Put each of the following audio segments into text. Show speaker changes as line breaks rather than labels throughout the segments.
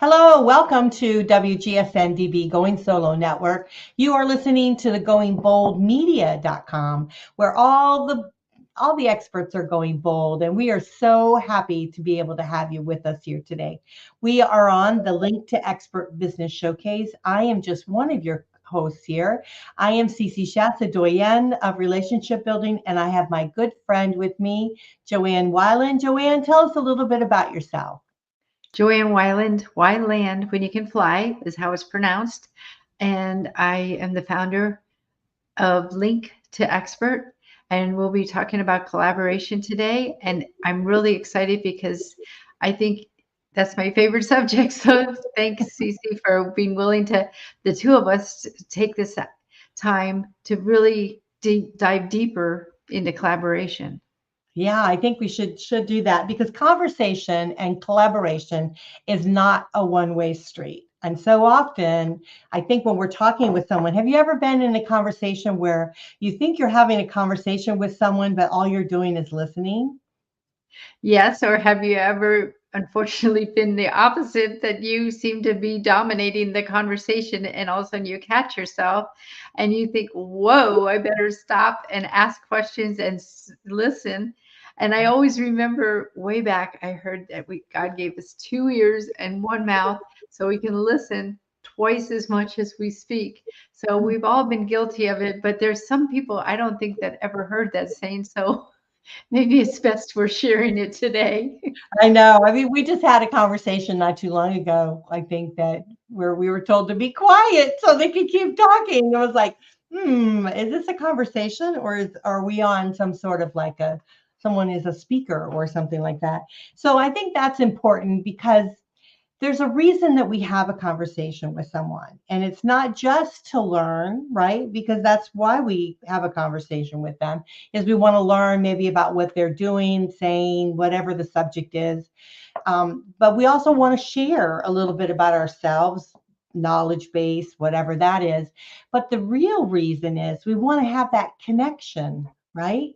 Hello, welcome to WGSN-DB Going Solo Network. You are listening to the GoingBoldMedia.com, where all the experts are going bold, and we are so happy to be able to have you with us here today. We are on the Link to Expert Business Showcase. I am just one of your hosts here. I am Cece Shatz, a Doyenne of relationship building, and I have my good friend with me, Joanne Weilain. Joanne, tell us a little bit about yourself.
Joanne Weiland, when you can fly is how it's pronounced. And I am the founder of Link to Expert. And we'll be talking about collaboration today. And I'm really excited because I think that's my favorite subject. So thanks, Cece, for being willing to, the two of us, to take this time to really dive deeper into collaboration.
Yeah, I think we should do that because conversation and collaboration is not a one-way street. And so often, I think when we're talking with someone, have you ever been in a conversation where you think you're having a conversation with someone, but all you're doing is listening?
Yes, or have you ever unfortunately been the opposite that you seem to be dominating the conversation and all of a sudden you catch yourself and you think, whoa, I better stop and ask questions and listen. And I always remember way back, I heard that God gave us two ears and one mouth so we can listen twice as much as we speak. So we've all been guilty of it, but there's some people I don't think that ever heard that saying. So maybe it's best we're sharing it today.
I know. I mean, we just had a conversation not too long ago, I think that where we were told to be quiet so they could keep talking. It was like, is this a conversation or are we on some sort of like someone is a speaker or something like that? So I think that's important because there's a reason that we have a conversation with someone. And it's not just to learn, right? Because that's why we have a conversation with them, is we want to learn maybe about what they're doing, saying, whatever the subject is. But we also want to share a little bit about ourselves, knowledge base, whatever that is. But the real reason is we want to have that connection, right?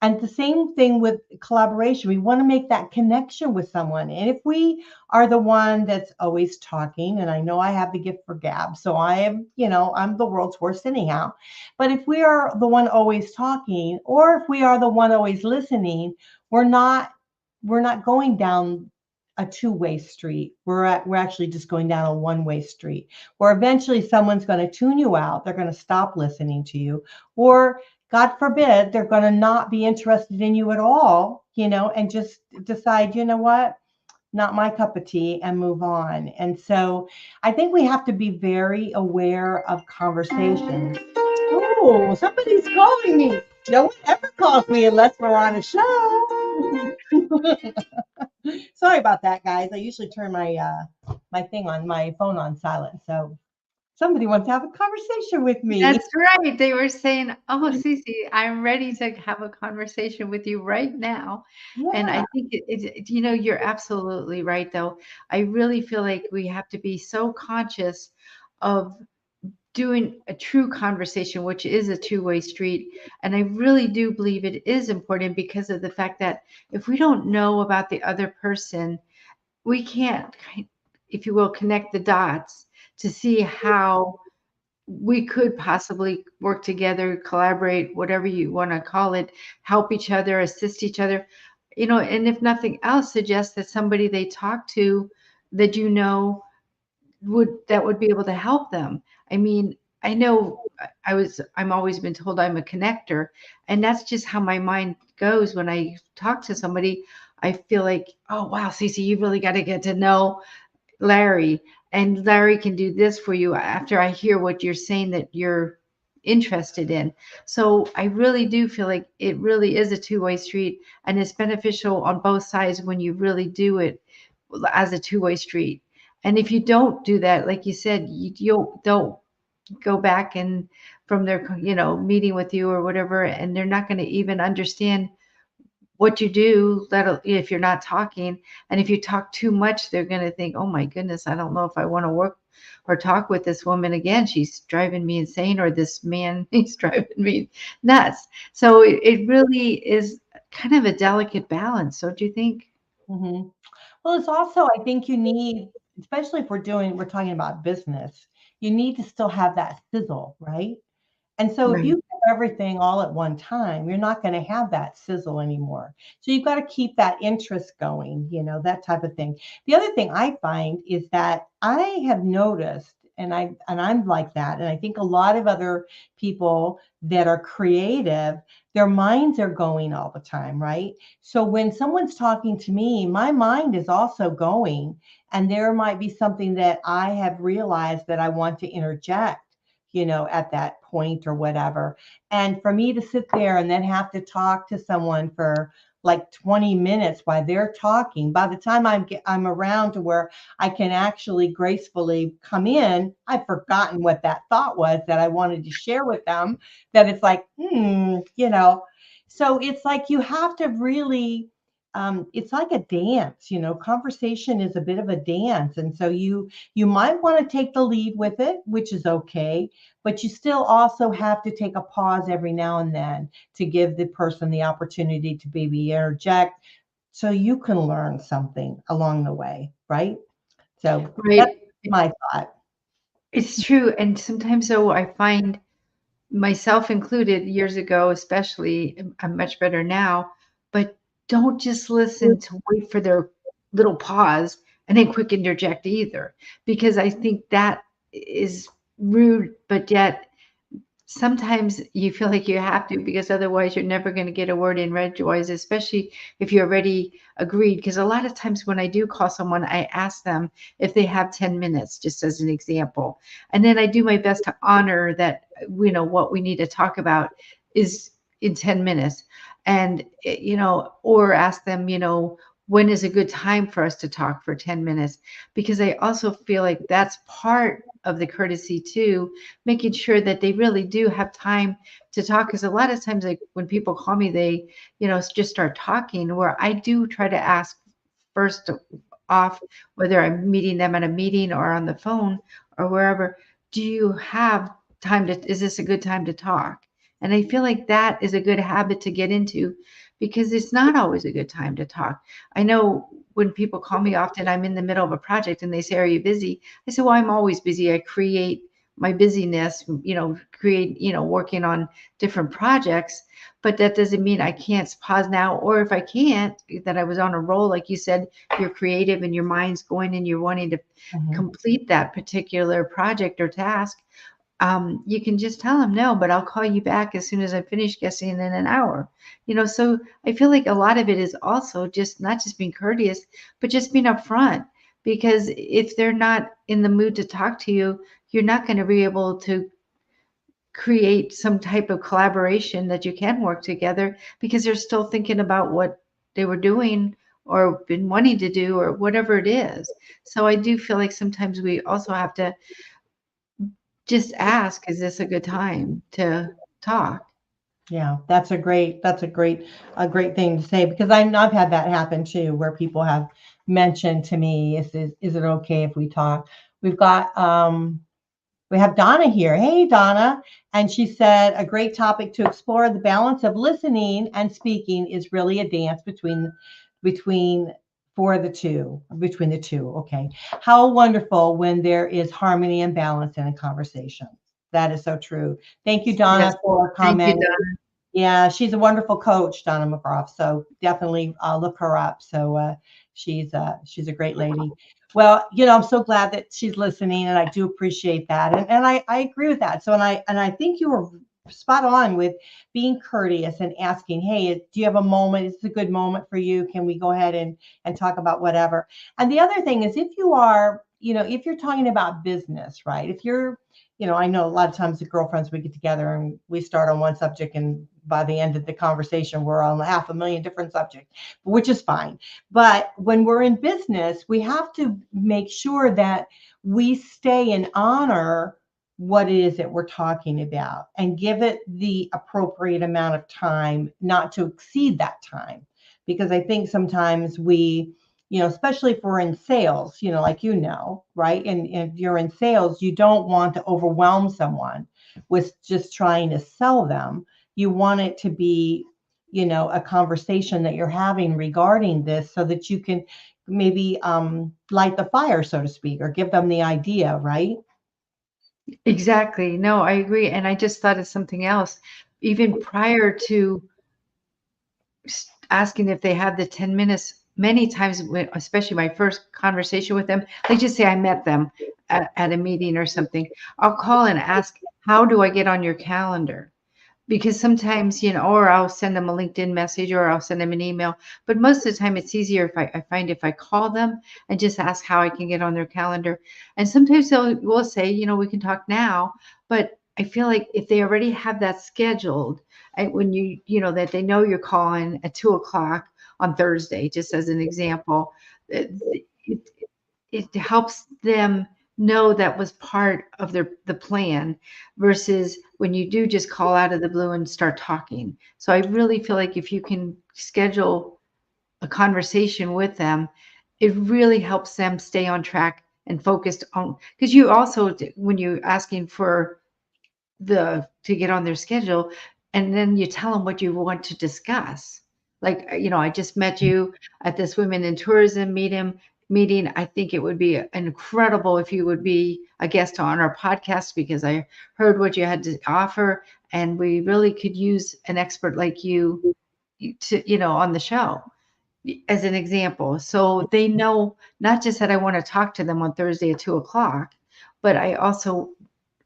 And the same thing with collaboration. We want to make that connection with someone. And if we are the one that's always talking, and I know I have the gift for gab, so I am, I'm the world's worst anyhow. But if we are the one always talking, or if we are the one always listening, we're not going down a two-way street. We're actually just going down a one-way street where eventually someone's going to tune you out. They're going to stop listening to you, or God forbid, they're going to not be interested in you at all, and just decide, you know what, not my cup of tea, and move on. And so I think we have to be very aware of conversations. Oh, somebody's calling me. No one ever calls me unless we're on a show. Sorry about that, guys. I usually turn my phone on silent. So somebody wants to have a conversation with me.
That's right. They were saying, "Oh, Cece, I'm ready to have a conversation with you right now." And I
Yeah.
think you're absolutely right, though. I really feel like we have to be so conscious of doing a true conversation, which is a two-way street. And I really do believe it is important because of the fact that if we don't know about the other person, we can't, if you will, connect the dots to see how we could possibly work together, collaborate, whatever you want to call it, help each other, assist each other, and if nothing else, suggest that somebody they talk to that would be able to help them. I mean, I know I'm always been told I'm a connector, and that's just how my mind goes when I talk to somebody. I feel like, oh wow, Cece, you really got to get to know Larry, and Larry can do this for you after I hear what you're saying that you're interested in. So I really do feel like it really is a two-way street, and it's beneficial on both sides when you really do it as a two-way street. And if you don't do that, like you said, you'll don't go back and from their meeting with you or whatever, and they're not going to even understand what you do, if you're not talking. And if you talk too much, they're going to think, oh my goodness, I don't know if I want to work or talk with this woman again. She's driving me insane, or this man, he's driving me nuts. So it really is kind of a delicate balance, don't you think?
Hmm. Well, it's also, I think you need especially if we're talking about business, you need to still have that sizzle, right? And so if you
Right.
give everything all at one time, you're not going to have that sizzle anymore. So you've got to keep that interest going, that type of thing. The other thing I find is that I have noticed, and I'm like that, and I think a lot of other people that are creative, their minds are going all the time, right? So when someone's talking to me, my mind is also going, and there might be something that I have realized that I want to interject, at that point or whatever. And for me to sit there and then have to talk to someone for like 20 minutes while they're talking, by the time I'm around to where I can actually gracefully come in, I've forgotten what that thought was that I wanted to share with them. That it's like, So it's like you have to really, it's like a dance, conversation is a bit of a dance. And so you might want to take the lead with it, which is okay, but you still also have to take a pause every now and then to give the person the opportunity to maybe interject so you can learn something along the way, right? So that's
Right.
my thought.
It's true. And sometimes, though, I find myself included years ago, especially, I'm much better now, but don't just listen to wait for their little pause and then quick interject either, because I think that is rude, but yet sometimes you feel like you have to because otherwise you're never going to get a word in edgewise, especially if you already agreed. Because a lot of times when I do call someone, I ask them if they have 10 minutes, just as an example. And then I do my best to honor that, what we need to talk about is in 10 minutes. And, or ask them, when is a good time for us to talk for 10 minutes? Because I also feel like that's part of the courtesy too, making sure that they really do have time to talk. Because a lot of times, like when people call me, they, just start talking, where I do try to ask first off, whether I'm meeting them at a meeting or on the phone or wherever, do you have time to, is this a good time to talk? And I feel like that is a good habit to get into because it's not always a good time to talk. I know when people call me often, I'm in the middle of a project and they say, "Are you busy?" I say, "Well, I'm always busy. I create my busyness, working on different projects, but that doesn't mean I can't pause now. Or if I can't, that I was on a roll, like you said, you're creative and your mind's going and you're wanting to
Mhm.
complete that particular project or task. You can just tell them no, but I'll call you back as soon as I finish guessing in an hour. So I feel like a lot of it is also just not just being courteous, but just being upfront. Because if they're not in the mood to talk to you, you're not going to be able to create some type of collaboration that you can work together because they're still thinking about what they were doing or been wanting to do or whatever it is. So I do feel like sometimes we also have to just ask, is this a good time to talk?
Yeah, that's a great thing to say because I've had that happen too, where people have mentioned to me, is it okay if we talk? We've got we have Donna here. Hey, Donna. And she said, a great topic to explore. The balance of listening and speaking is really a dance between between the two. Okay. How wonderful when there is harmony and balance in a conversation. That is so true. Thank you,
Yes.
Donna, for
Thank you,
commenting.
Donna.
Yeah, she's a wonderful coach, Donna McGrath. So definitely look her up. So she's a great lady. Well, I'm so glad that she's listening, and I do appreciate that, and I agree with that. So and I think you were spot on with being courteous and asking, hey, do you have a moment? Is this a good moment for you? Can we go ahead and talk about whatever? And the other thing is, if you are, if you're talking about business, right? If you're I know a lot of times the girlfriends, we get together and we start on one subject, and by the end of the conversation, we're on 500,000 different subjects, which is fine. But when we're in business, we have to make sure that we stay and honor what it is that we're talking about and give it the appropriate amount of time, not to exceed that time. Because I think sometimes especially if we're in sales, like, right? And if you're in sales, you don't want to overwhelm someone with just trying to sell them. You want it to be, a conversation that you're having regarding this so that you can maybe light the fire, so to speak, or give them the idea, right?
Exactly. No, I agree. And I just thought of something else. Even prior to asking if they have the 10 minutes, many times, especially my first conversation with them, they just say I met them at a meeting or something. I'll call and ask, how do I get on your calendar? Because sometimes, or I'll send them a LinkedIn message or I'll send them an email. But most of the time, it's easier if I find if I call them and just ask how I can get on their calendar. And sometimes will say, we can talk now. But I feel like if they already have that scheduled, and when that they know you're calling at 2 o'clock on Thursday, just as an example, it, it, it helps them know that was part of the plan versus when you do just call out of the blue and start talking. So I really feel like if you can schedule a conversation with them, it really helps them stay on track and focused on, because you also, when you're asking for to get on their schedule, and then you tell them what you want to discuss. Like, I just met you at this women in tourism meeting. I think it would be incredible if you would be a guest on our podcast because I heard what you had to offer, and we really could use an expert like you to, on the show as an example. So they know not just that I want to talk to them on Thursday at 2 o'clock, but I also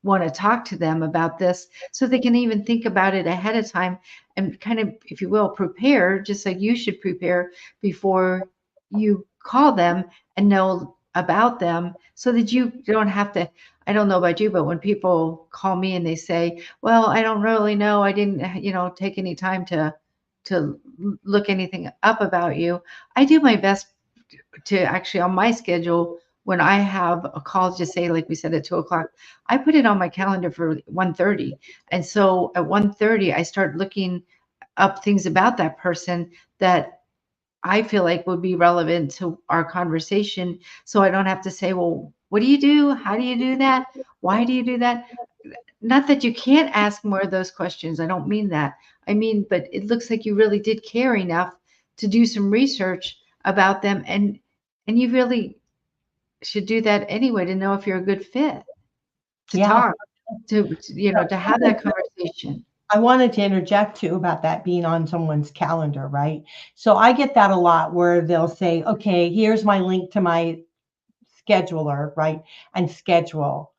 want to talk to them about this so they can even think about it ahead of time and kind of, if you will, prepare, just like you should prepare before you call them and know about them so that you don't have to. I don't know about you, but when people call me and they say, well, I don't really know, I didn't, take any time to look anything up about you. I do my best to actually on my schedule when I have a call, just say like we said at 2 o'clock, I put it on my calendar for 1:30. And so at 1:30, I start looking up things about that person that I feel like would be relevant to our conversation. So I don't have to say, well, what do you do? How do you do that? Why do you do that? Not that you can't ask more of those questions. I don't mean that. I mean, but it looks like you really did care enough to do some research about them, and you really should do that anyway to know if you're a good fit to
Yeah.
talk to have that conversation.
I wanted to interject too about that being on someone's calendar, right? So I get that a lot where they'll say, okay, here's my link to my scheduler, right? And schedule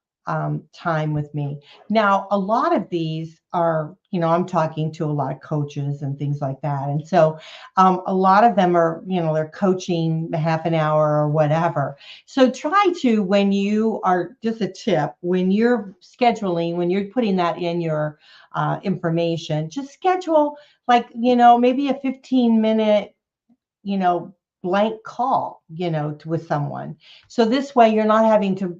time with me. Now, a lot of these are, I'm talking to a lot of coaches and things like that. And so a lot of them are, they're coaching half an hour or whatever. So try to, when you are, just a tip, when you're scheduling, when you're putting that in your information, just schedule like, maybe a 15-minute, you know, blank call, with someone. So this way you're not having to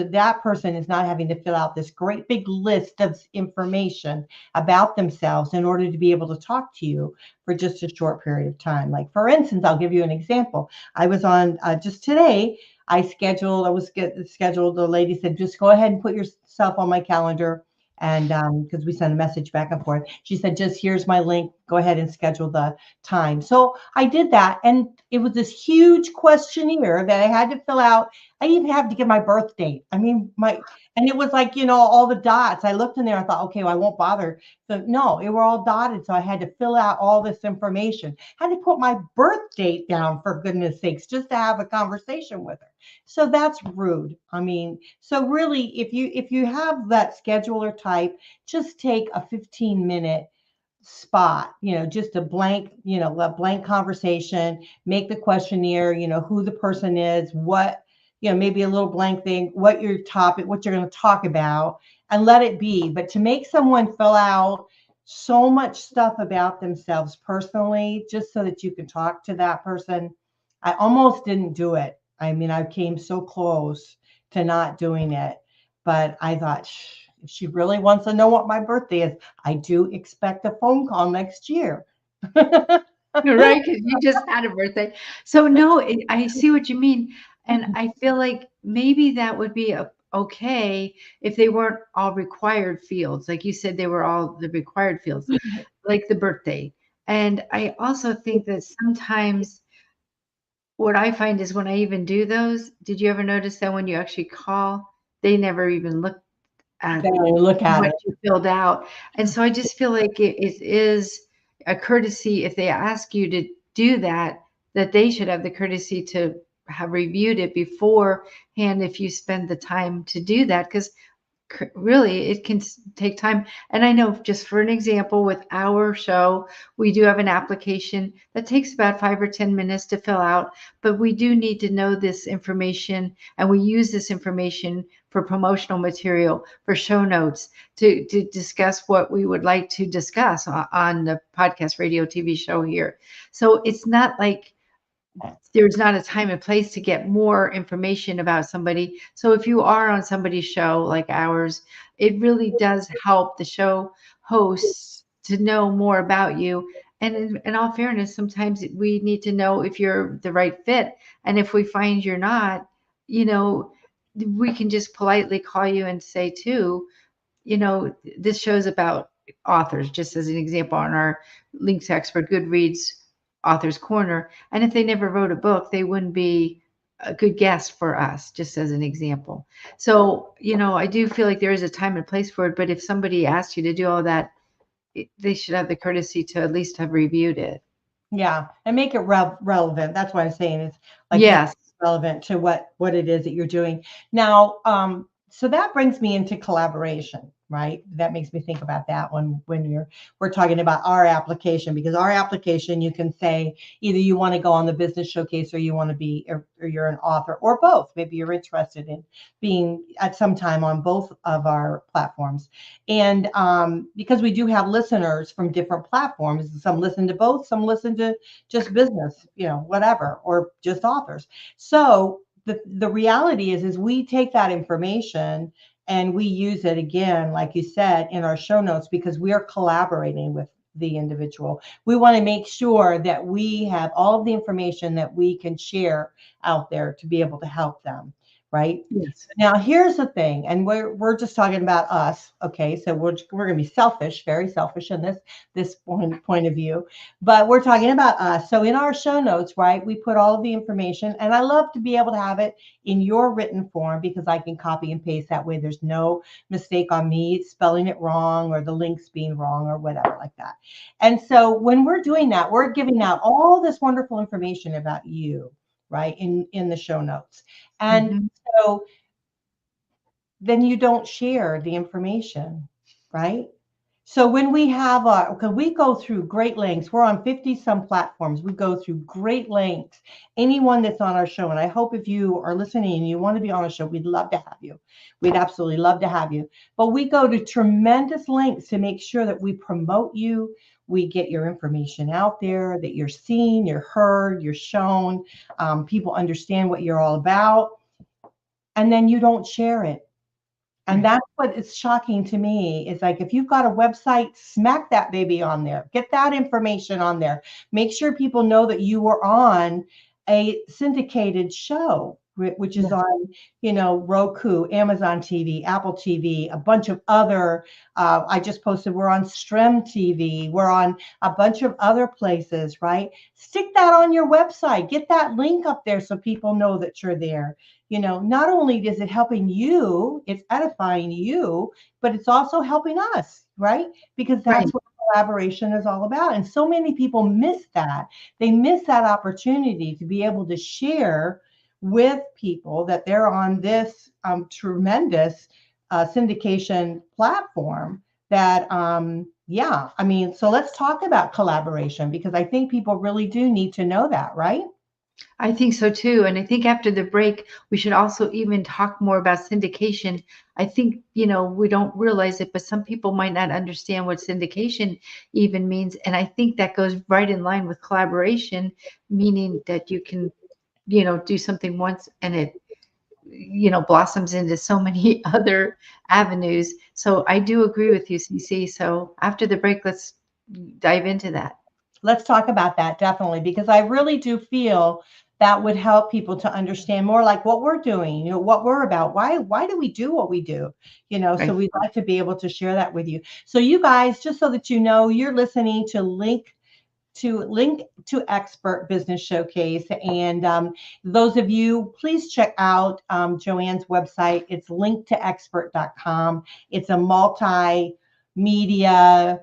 that person is not having to fill out this great big list of information about themselves in order to be able to talk to you for just a short period of time. Like for instance, I'll give you an example. I was on just today. I was scheduled. The lady said, just go ahead and put yourself on my calendar. And because we sent a message back and forth, she said, just here's my link. Go ahead and schedule the time. So I did that. And it was this huge questionnaire that I had to fill out. I even had to give my birth date. I mean, and it was like, all the dots. I looked in there, I thought, okay, well, I won't bother. So no, it were all dotted. So I had to fill out all this information. I had to put my birth date down, for goodness sakes, just to have a conversation with her. So that's rude. I mean, so really, if you have that scheduler type, just take a 15-minute spot, just a blank conversation, make the questionnaire, who the person is, what, maybe a little blank thing, what your topic, what you're going to talk about, and let it be. But to make someone fill out so much stuff about themselves personally, just so that you can talk to that person, I almost didn't do it. I mean, I came so close to not doing it, but I thought, if she really wants to know what my birthday is, I do expect a phone call next year.
Right, because you just had a birthday. So no, I see what you mean, and I feel like maybe that would be okay if they weren't all required fields. Like you said, they were all the required fields, like the birthday. And I also think that sometimes what I find is when I even do those, did you ever notice that when you actually call, they never even look at
Then you look at
what
it.
you filled out. And so I just feel like it is a courtesy if they ask you to do that, that they should have the courtesy to have reviewed it beforehand if you spend the time to do that. Because really it can take time. And I know, just for an example, with our show, we do have an application that takes about 5 or 10 minutes to fill out, but we do need to know this information, and we use this information for promotional material, for show notes, to discuss what we would like to discuss on the podcast, radio, TV show here. So it's not like there's not a time and place to get more information about somebody. So if you are on somebody's show like ours, it really does help the show hosts to know more about you. And in all fairness, sometimes we need to know if you're the right fit. And if we find you're not, you know, we can just politely call you and say, too, this show's about authors, just as an example, on our link text for Goodreads Authors Corner. And if they never wrote a book, they wouldn't be a good guest for us, just as an example. So, I do feel like there is a time and place for it. But if somebody asked you to do all that, they should have the courtesy to at least have reviewed it.
Yeah, and make it relevant. That's what I'm saying. It's like make
Yes.
it relevant to what it is that you're doing. Now, so that brings me into collaboration, right? That makes me think about that when we're talking about our application, because our application, you can say either you want to go on the business showcase, or you want to be, or you're an author, or both. Maybe you're interested in being at some time on both of our platforms. And because we do have listeners from different platforms, some listen to both, some listen to just business, whatever, or just authors. So the reality is we take that information and we use it again, like you said, in our show notes, because we are collaborating with the individual. We want to make sure that we have all of the information that we can share out there to be able to help them. Right.
Yes.
Now, here's the thing, and we're just talking about us, okay? So we're going to be selfish, very selfish in this point of view, but we're talking about us. So in our show notes, right, we put all of the information, and I love to be able to have it in your written form because I can copy and paste. That way, there's no mistake on me spelling it wrong or the links being wrong or whatever like that. And so when we're doing that, we're giving out all this wonderful information about you, right, in the show notes, and
Mhm.
so then you don't share the information, right? So when we have because we go through great lengths, we're on 50 some platforms. We go through great lengths. Anyone that's on our show, and I hope if you are listening and you want to be on a show, we'd love to have you. We'd absolutely love to have you. But we go to tremendous lengths to make sure that we promote you. We get your information out there, that you're seen, you're heard, you're shown. People understand what you're all about. And then you don't share it. And
Right.
that's what is shocking to me. Is like, if you've got a website, smack that baby on there. Get that information on there. Make sure people know that you were on a syndicated show, which is
Yes.
on, Roku, Amazon TV, Apple TV, a bunch of other. I just posted we're on Strem TV. We're on a bunch of other places, right? Stick that on your website. Get that link up there so people know that you're there. Not only is it helping you, it's edifying you, but it's also helping us, right? Because
Right.
that's what collaboration is all about. And so many people miss that. They miss that opportunity to be able to share with people that they're on this tremendous syndication platform that, yeah, I mean, so let's talk about collaboration because I think people really do need to know that, right?
I think so too. And I think after the break, we should also even talk more about syndication. I think, we don't realize it, but some people might not understand what syndication even means. And I think that goes right in line with collaboration, meaning that you can, do something once and it, blossoms into so many other avenues. So I do agree with you, Cece. So after the break, let's dive into that.
Let's talk about that definitely, because I really do feel that would help people to understand more like what we're doing, what we're about. Why do we do what we do? So
Right.
we'd like to be able to share that with you. So you guys, just so that you know, you're listening to Link to Link to Expert Business Showcase. And those of you, please check out Joanne's website. It's linktoexpert.com. It's a multimedia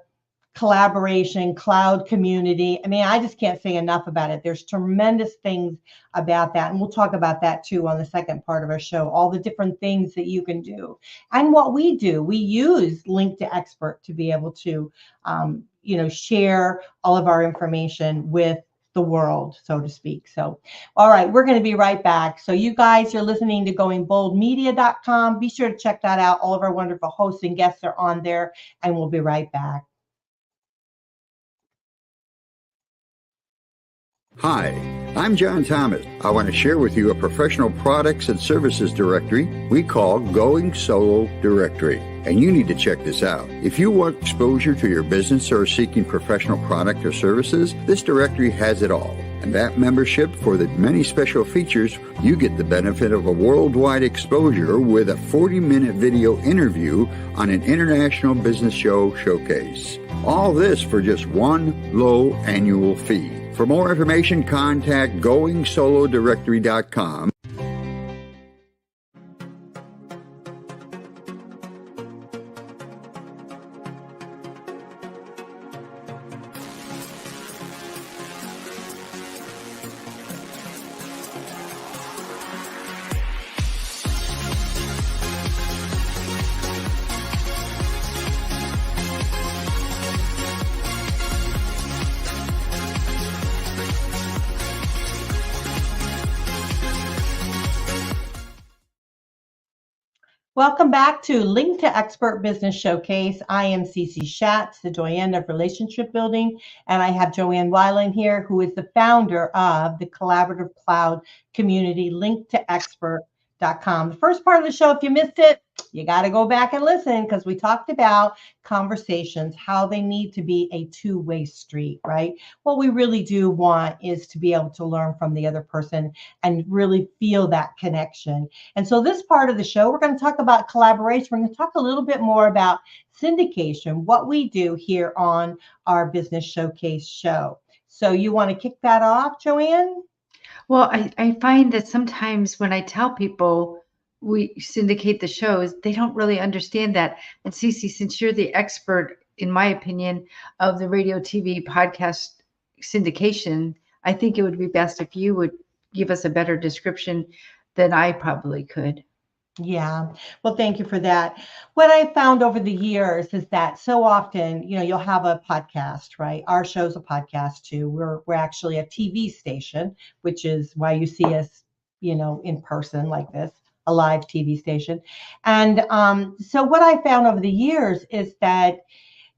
collaboration, cloud community. I mean, I just can't say enough about it. There's tremendous things about that. And we'll talk about that too on the second part of our show, all the different things that you can do. And what we do, we use Link to Expert to be able to, share all of our information with the world, so to speak. So, all right, we're going to be right back. So you guys are listening to goingboldmedia.com. Be sure to check that out. All of our wonderful hosts and guests are on there, and we'll be right back.
Hi, I'm John Thomas. I want to share with you a professional products and services directory we call Going Solo Directory, and you need to check this out. If you want exposure to your business or are seeking professional product or services, this directory has it all. And that membership, for the many special features, you get the benefit of a worldwide exposure with a 40-minute video interview on an international business show showcase. All this for just one low annual fee. For more information, contact goingsolodirectory.com.
Welcome back to Link to Expert Business Showcase. I am Cece Shatz, the Doyenne of Relationship Building, and I have Joanne Weilain here, who is the founder of the collaborative cloud community, linktoexpert.com. The first part of the show, if you missed it, you got to go back and listen, because we talked about conversations, how they need to be a two-way street, right? What we really do want is to be able to learn from the other person and really feel that connection. And so this part of the show, we're going to talk about collaboration. We're going to talk a little bit more about syndication, what we do here on our Business Showcase show. So you want to kick that off, Joanne?
Well, I find that sometimes when I tell people we syndicate the shows, they don't really understand that. And Cece, since you're the expert, in my opinion, of the radio, TV, podcast syndication, I think it would be best if you would give us a better description than I probably could.
Yeah. Well, thank you for that. What I found over the years is that so often, you'll have a podcast, right? Our show's a podcast too. We're actually a TV station, which is why you see us, in person like this, a live TV station. And so what I found over the years is that,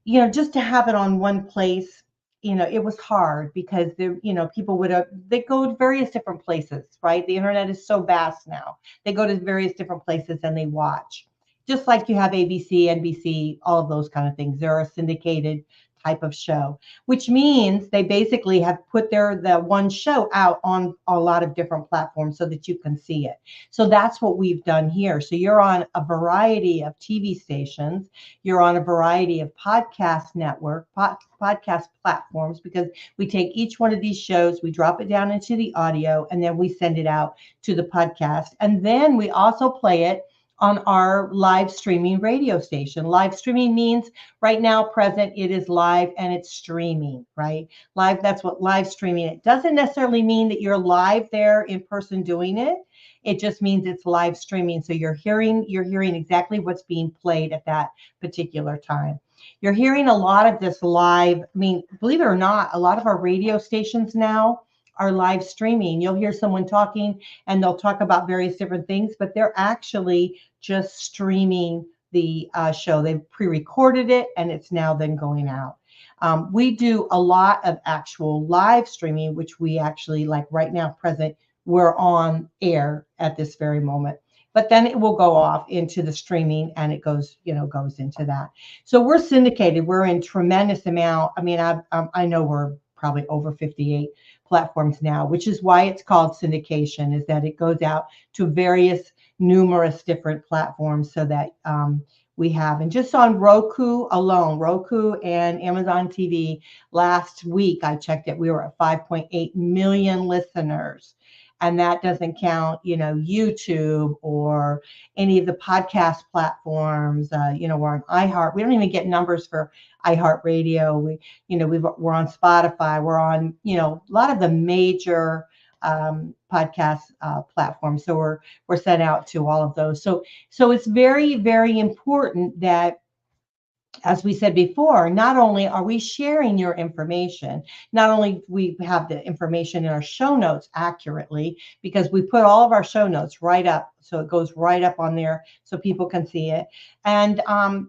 just to have it on one place, it was hard, because people they go to various different places, right? The internet is so vast now. They go to various different places and they watch, just like you have ABC, NBC, all of those kind of things. They're a syndicated type of show, which means they basically have put the one show out on a lot of different platforms so that you can see it. So that's what we've done here. So you're on a variety of TV stations, you're on a variety of podcast podcast platforms, because we take each one of these shows, we drop it down into the audio, and then we send it out to the podcast. And then we also play it on our live streaming radio station. Live streaming means right now present, it is live and it's streaming, right? Live, that's what live streaming, it doesn't necessarily mean that you're live there in person doing it. It just means it's live streaming. So you're hearing exactly what's being played at that particular time. You're hearing a lot of this live. I mean, believe it or not, a lot of our radio stations now are live streaming. You'll hear someone talking and they'll talk about various different things, but they're actually just streaming the show. They've pre-recorded it and it's now then going out. We do a lot of actual live streaming, which we actually, like right now present, we're on air at this very moment. But then it will go off into the streaming and it goes into that. So we're syndicated. We're in tremendous amount. I mean, I know we're probably over 58 platforms now, which is why it's called syndication, is that it goes out to numerous different platforms, so that we have. And just on Roku alone, Roku and Amazon TV, last week I checked it, we were at 5.8 million listeners. And that doesn't count, YouTube or any of the podcast platforms. We're on iHeart. We don't even get numbers for iHeartRadio. We're on Spotify. We're on, a lot of the major podcast platforms. So we're sent out to all of those. So it's very, very important that, as we said before, not only are we sharing your information, not only we have the information in our show notes accurately, because we put all of our show notes right up, so it goes right up on there so people can see it. And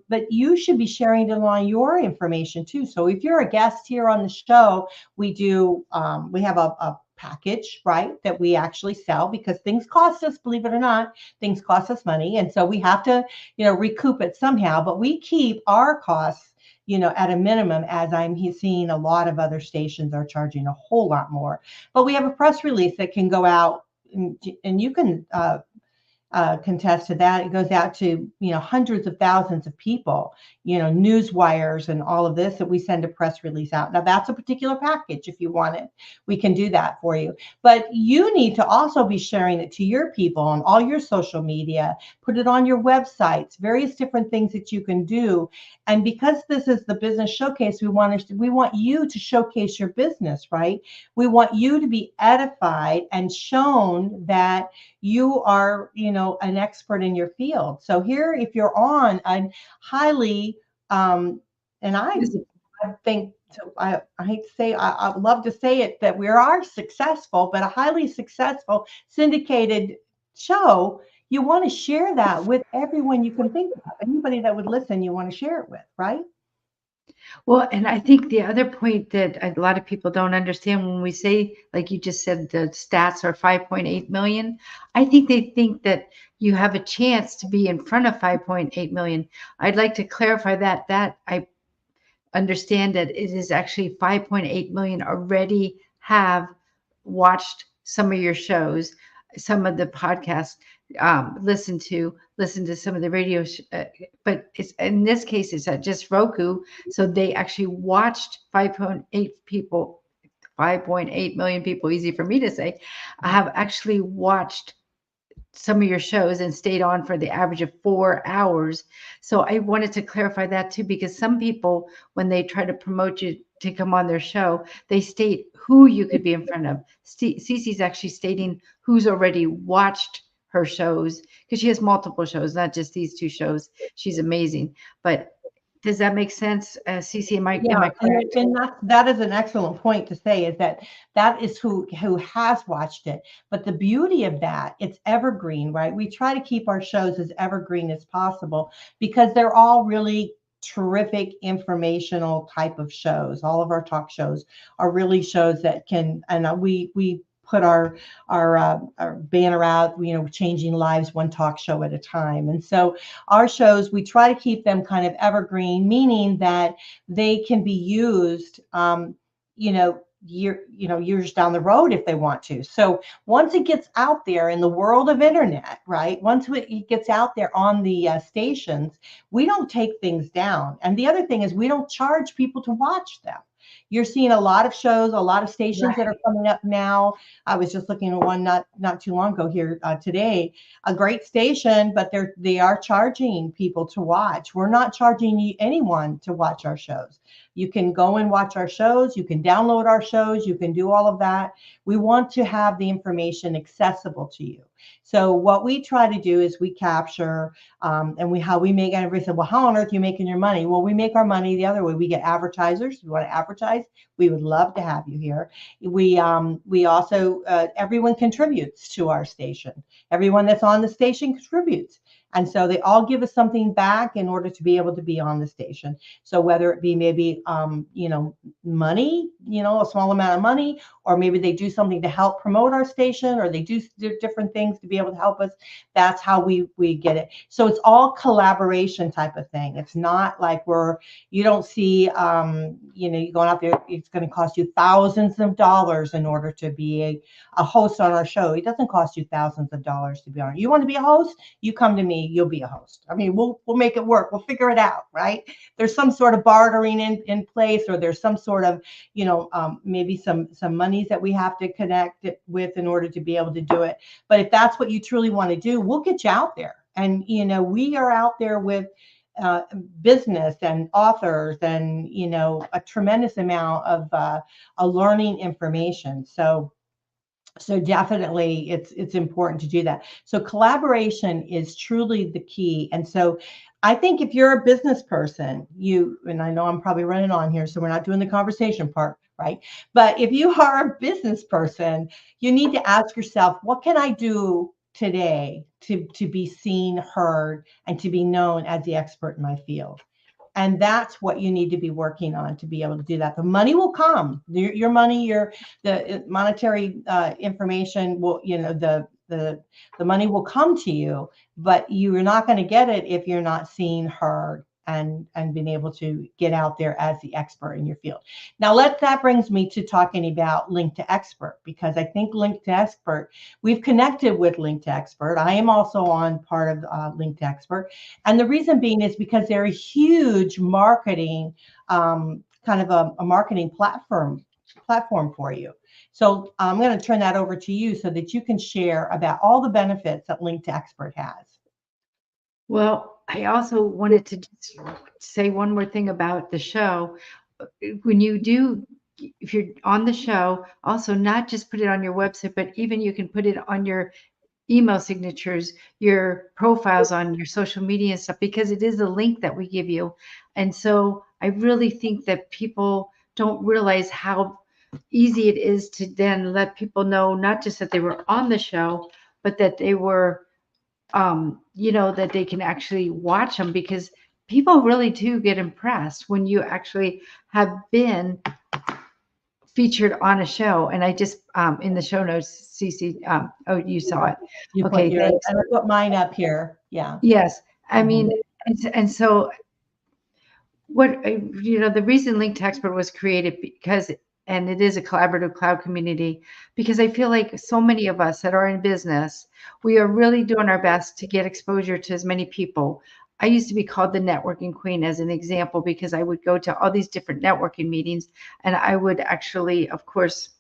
but you should be sharing along your information too. So if you're a guest here on the show, we have a package, right, that we actually sell, because things cost us, believe it or not, things cost us money. And so we have to, recoup it somehow, but we keep our costs, at a minimum, as I'm seeing a lot of other stations are charging a whole lot more. But we have a press release that can go out, and you can contest to that. It goes out to, hundreds of thousands of people, news wires and all of this, that we send a press release out. Now that's a particular package. If you want it, we can do that for you. But you need to also be sharing it to your people on all your social media, put it on your websites, various different things that you can do. And because this is the business showcase, we want you to showcase your business, right? We want you to be edified and shown that you are, an expert in your field. So here, if you're on a highly, and I think, so I hate to say, I would love to say it, that we are successful, but a highly successful syndicated show, you want to share that with everyone you can think of. Anybody that would listen, you want to share it with, right?
Well, and I think the other point that a lot of people don't understand when we say, like you just said, the stats are 5.8 million, I think they think that you have a chance to be in front of 5.8 million. I'd like to clarify that I understand that it is actually 5.8 million already have watched some of your shows, some of the podcasts, listen to some of the radio, but it's, in this case, it's just Roku. So they actually watched 5.8 million people, easy for me to say, have actually watched some of your shows and stayed on for the average of 4 hours. So I wanted to clarify that too, because some people, when they try to promote you to come on their show, they state who you could be in front of. Cece's actually stating who's already watched her shows, because she has multiple shows, not just these 2 shows. She's amazing. But does that make sense, Cece? Am I correct?
And that is an excellent point to say, is that is who has watched it. But the beauty of that, it's evergreen, right? We try to keep our shows as evergreen as possible, because they're all really terrific informational type of shows. All of our talk shows are really shows that can, and we put our banner out, changing lives one talk show at a time. And so our shows, we try to keep them kind of evergreen, meaning that they can be used, years down the road if they want to. So once it gets out there in the world of internet, right? Once it gets out there on the stations, we don't take things down. And the other thing is, we don't charge people to watch them. You're seeing a lot of shows, a lot of stations that are coming up now. I was just looking at one not too long ago here today, a great station, but they are charging people to watch. We're not charging anyone to watch our shows. You can go and watch our shows. You can download our shows. You can do all of that. We want to have the information accessible to you. So what we try to do is we capture, and how we make, and everybody said, well, how on earth are you making your money? Well, we make our money the other way. We get advertisers. You want to advertise? We would love to have you here. We also, everyone contributes to our station. Everyone that's on the station contributes. And so they all give us something back in order to be able to be on the station. So whether it be maybe, money, a small amount of money, or maybe they do something to help promote our station, or they do different things to be able to help us. That's how we get it. So it's all collaboration type of thing. It's not like you don't see, you going out there, if it's going to cost you thousands of dollars in order to be a host on our show. It doesn't cost you thousands of dollars to be on. You want to be a host? You come to me, you'll be a host. I mean, we'll make it work. We'll figure it out, right? There's some sort of bartering in place, or there's some sort of, maybe some monies that we have to connect it with in order to be able to do it. But if that's what you truly want to do, we'll get you out there. And, we are out there with business and authors and, a tremendous amount of learning information. So definitely it's important to do that. So collaboration is truly the key. And so I think if you're a business person, and I know I'm probably running on here, so we're not doing the conversation part, right? But if you are a business person, you need to ask yourself, what can I do today to be seen, heard, and to be known as the expert in my field? And that's what you need to be working on to be able to do that. The money will come. Your money, the monetary information will, the money will come to you, but you're not going to get it if you're not seen, heard, and being able to get out there as the expert in your field. Now, that brings me to talking about Link to Expert, because I think Link to Expert, we've connected with Link to Expert. I am also on part of Link to Expert. And the reason being is because they're a huge marketing, kind of a marketing platform for you. So I'm going to turn that over to you so that you can share about all the benefits that Link to Expert has.
Well, I also wanted to just say one more thing about the show. When if you're on the show, also not just put it on your website, but even you can put it on your email signatures, your profiles on your social media and stuff, because it is a link that we give you. And so I really think that people don't realize how easy it is to then let people know, not just that they were on the show, but that they were that they can actually watch them, because people really do get impressed when you actually have been featured on a show. And I just, in the show notes, Cece, you saw it. Okay, thanks.
I put mine up here. Yeah.
Yes. I mean, and so the reason Link to Expert was created and it is a collaborative cloud community, because I feel like so many of us that are in business, we are really doing our best to get exposure to as many people. I used to be called the networking queen as an example, because I would go to all these different networking meetings, and I would actually, of course,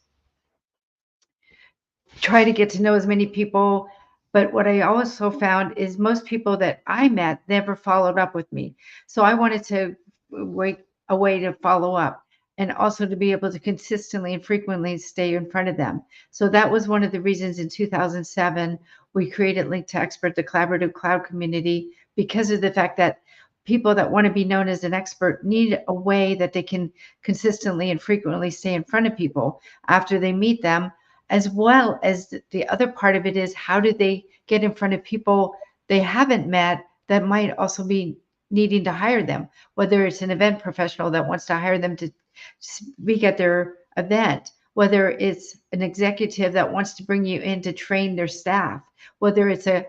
try to get to know as many people. But what I also found is most people that I met never followed up with me. So I wanted to wait a way to follow up, and also to be able to consistently and frequently stay in front of them. So that was one of the reasons in 2007, we created Link to Expert, the collaborative cloud community, because of the fact that people that want to be known as an expert need a way that they can consistently and frequently stay in front of people after they meet them, as well as the other part of it is, how do they get in front of people they haven't met that might also be needing to hire them, whether it's an event professional that wants to hire them to speak at their event, whether it's an executive that wants to bring you in to train their staff, whether it's an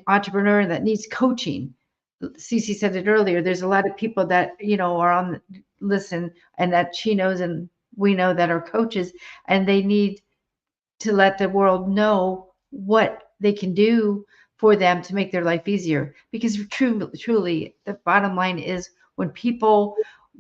entrepreneur that needs coaching. Cece said it earlier, there's a lot of people that, are on listen, and that she knows and we know that are coaches, and they need to let the world know what they can do for them to make their life easier. Because truly, the bottom line is, when people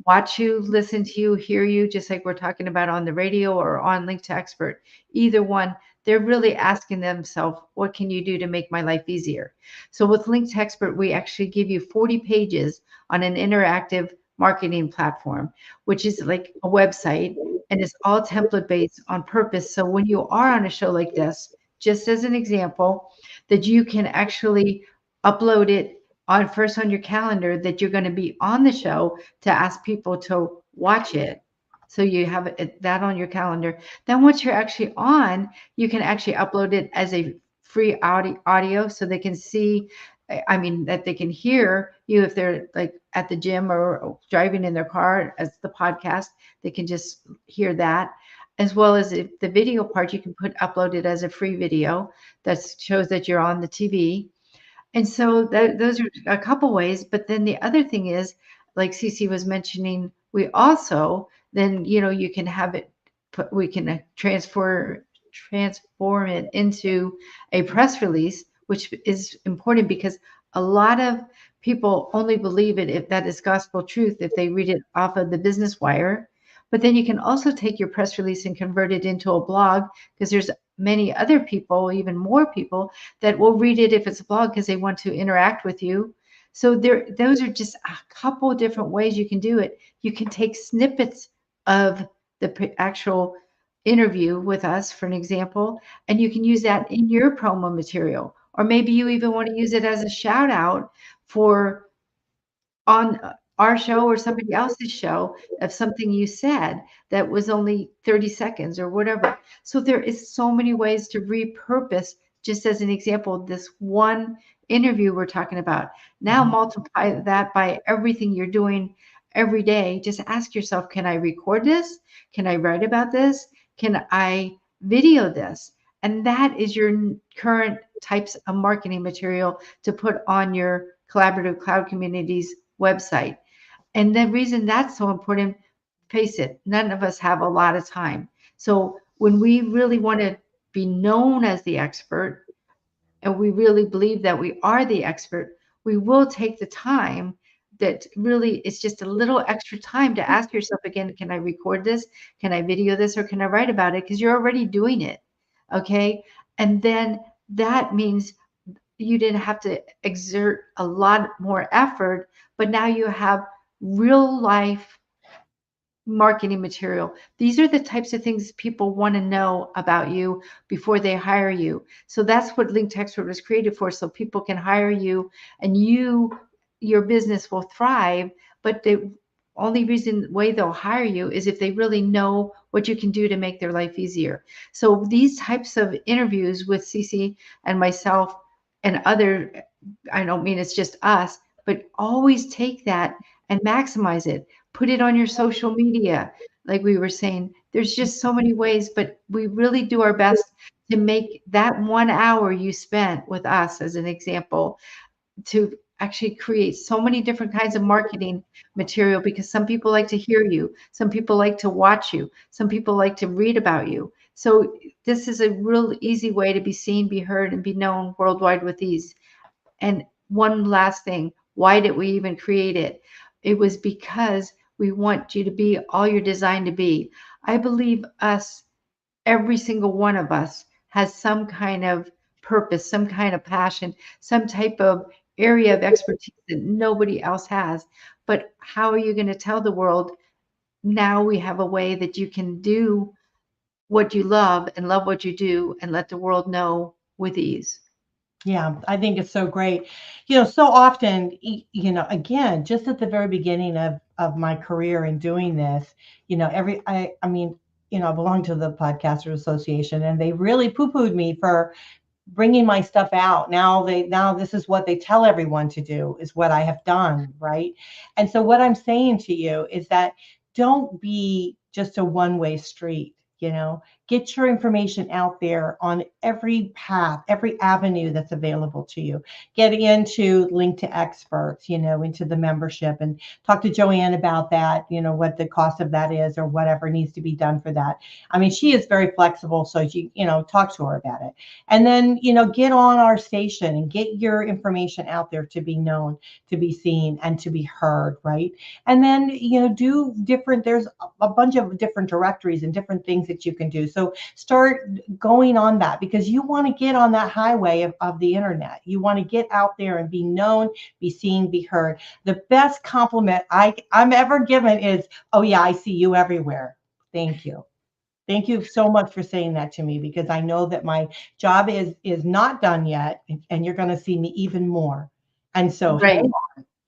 watch you, listen to you, hear you, just like we're talking about on the radio or on Link to Expert, either one, they're really asking themselves, what can you do to make my life easier? So with Link to Expert, we actually give you 40 pages on an interactive marketing platform, which is like a website, and it's all template based on purpose. So when you are on a show like this, just as an example, that you can actually upload it on your calendar, that you're going to be on the show, to ask people to watch it. So you have that on your calendar. Then once you're actually on, you can actually upload it as a free audio, so they can see, that they can hear you if they're like at the gym or driving in their car, as the podcast, they can just hear that. As well as if the video part, you can upload it as a free video that shows that you're on the TV. And so those are a couple ways. But then the other thing is, like Cece was mentioning, we also then, you can have it we can transform it into a press release, which is important because a lot of people only believe it if that is gospel truth if they read it off of the Business Wire. But then you can also take your press release and convert it into a blog, because there's many other people, even more people, that will read it if it's a blog because they want to interact with you. So those are just a couple of different ways you can do it. You can take snippets of the actual interview with us, for an example, and you can use that in your promo material. Or maybe you even want to use it as a shout out for on our show or somebody else's show of something you said that was only 30 seconds or whatever. So there is so many ways to repurpose, just as an example, this one interview we're talking about. Now multiply that by everything you're doing every day. Just ask yourself, can I record this? Can I write about this? Can I video this? And that is your current types of marketing material to put on your collaborative cloud communities website. And the reason that's so important, face it, none of us have a lot of time. So when we really want to be known as the expert, and we really believe that we are the expert, we will take the time that really it's just a little extra time to ask yourself again, can I record this? Can I video this? Or can I write about it? Because you're already doing it. Okay. And then that means you didn't have to exert a lot more effort, but now you have real life marketing material. These are the types of things people want to know about you before they hire you. So that's what Linked Expert was created for, so people can hire you and your business will thrive. But the only way they'll hire you is if they really know what you can do to make their life easier. So these types of interviews with Cece and myself and other, I don't mean it's just us, but always take that and maximize it. Put it on your social media. Like we were saying, there's just so many ways, but we really do our best to make that 1 hour you spent with us, as an example, to actually create so many different kinds of marketing material, because some people like to hear you, some people like to watch you, some people like to read about you. So this is a real easy way to be seen, be heard, and be known worldwide with ease. And one last thing, why did we even create it? It was because we want you to be all you're designed to be. I believe every single one of us has some kind of purpose, some kind of passion, some type of area of expertise that nobody else has. But how are you going to tell the world? Now we have a way that you can do what you love and love what you do and let the world know with ease.
Yeah, I think it's so great. So often, again, just at the very beginning of my career in doing this, I mean, I belong to the Podcasters Association, and they really poo-pooed me for bringing my stuff out. Now this is what they tell everyone to do, is what I have done, right? And so what I'm saying to you is that don't be just a one-way street. Get your information out there on every path, every avenue that's available to you. Get into Link to Experts, into the membership, and talk to Joanne about that, what the cost of that is or whatever needs to be done for that. I mean, she is very flexible, so talk to her about it. And then, get on our station and get your information out there to be known, to be seen, and to be heard, right? And then, there's a bunch of different directories and different things that you can do. So start going on that, because you want to get on that highway of the internet. You want to get out there and be known, be seen, be heard. The best compliment I'm ever given is, "Oh yeah, I see you everywhere." Thank you. Thank you so much for saying that to me, because I know that my job is not done yet, and you're going to see me even more. And so
Right.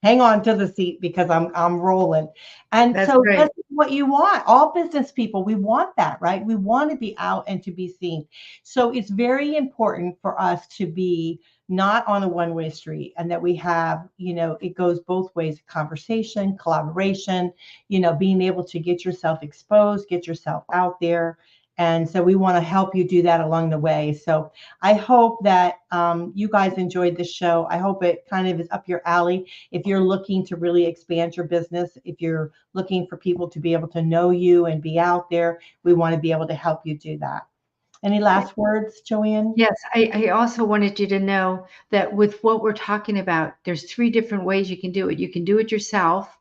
hang on to the seat, because I'm rolling. And
That's
so
right.
that's what you want. All business people, we want that, right? We want to be out and to be seen. So it's very important for us to be not on a one-way street, and that we have, it goes both ways: conversation, collaboration, being able to get yourself exposed, get yourself out there, And so we want to help you do that along the way. So I hope that you guys enjoyed this show. I hope it kind of is up your alley. If you're looking to really expand your business, if you're looking for people to be able to know you and be out there, we want to be able to help you do that. Any last words, Joanne?
Yes, I also wanted you to know that with what we're talking about, there's 3 different ways you can do it. You can do it yourself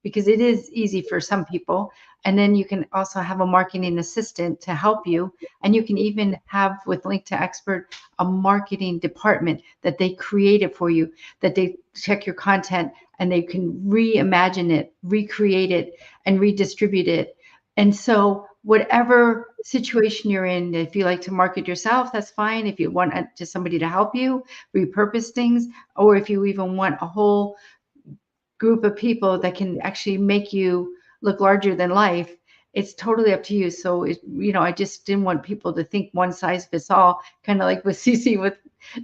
because it is easy for some people. And then you can also have a marketing assistant to help you. And you can even have with Link to Expert a marketing department that they create it for you, that they check your content and they can reimagine it, recreate it, and redistribute it. And so whatever situation you're in, if you like to market yourself, that's fine. If you want just somebody to help you repurpose things, or if you even want a whole group of people that can actually make you look larger than life, it's totally up to you. So, I just didn't want people to think one size fits all, kind of like with Cece, with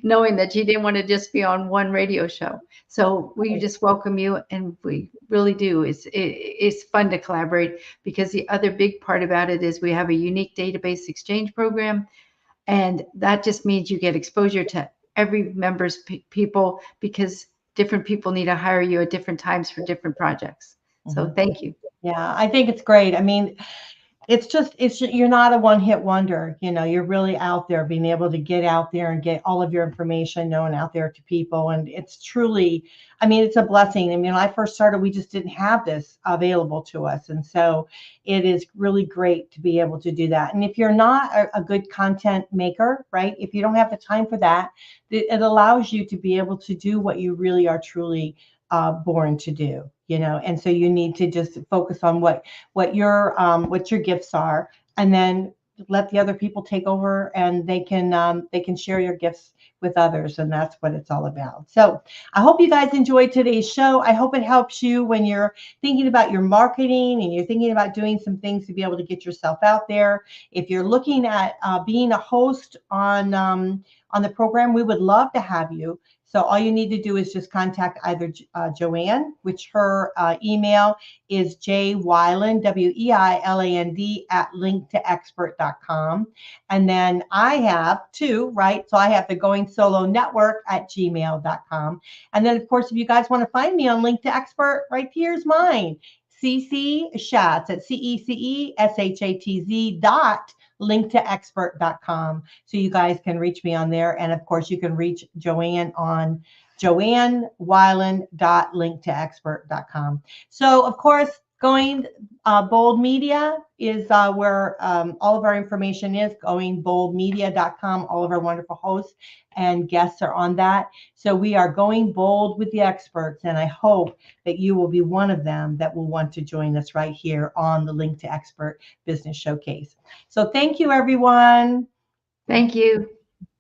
knowing that she didn't want to just be on one radio show. So we just welcome you, and we really do. It's fun to collaborate, because the other big part about it is we have a unique database exchange program, and that just means you get exposure to every member's people, because different people need to hire you at different times for different projects. So thank you.
Yeah, I think it's great. I mean, you're not a one-hit wonder. You're really out there, being able to get out there and get all of your information known out there to people. And it's truly, I mean, it's a blessing. I mean, when I first started, we just didn't have this available to us. And so it is really great to be able to do that. And if you're not a good content maker, right, if you don't have the time for that, it allows you to be able to do what you really are truly born to do, and so you need to just focus on what your gifts are, and then let the other people take over, and they can share your gifts with others, and that's what it's all about. So I hope you guys enjoyed today's show. I hope it helps you when you're thinking about your marketing and you're thinking about doing some things to be able to get yourself out there. If you're looking at being a host on the program, we would love to have you. So all you need to do is just contact either Joanne, which her email is jweiland, WEILAND, @linktoexpert.com. And then I have 2, right? So I have the Going Solo Network @gmail.com. And then, of course, if you guys want to find me on Link to Expert, right here's mine, Cece Shatz at CECESHATZ.linktoexpert.com. So you guys can reach me on there. And of course, you can reach Joanne on JoanneWeilain.linktoexpert.com. So of course, Going Bold Media is where all of our information is. GoingBoldMedia.com. All of our wonderful hosts and guests are on that. So we are going bold with the experts, and I hope that you will be one of them that will want to join us right here on the Link to Expert Business Showcase. So thank you, everyone.
Thank you.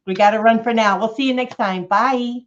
We got to run for now. We'll see you next time. Bye.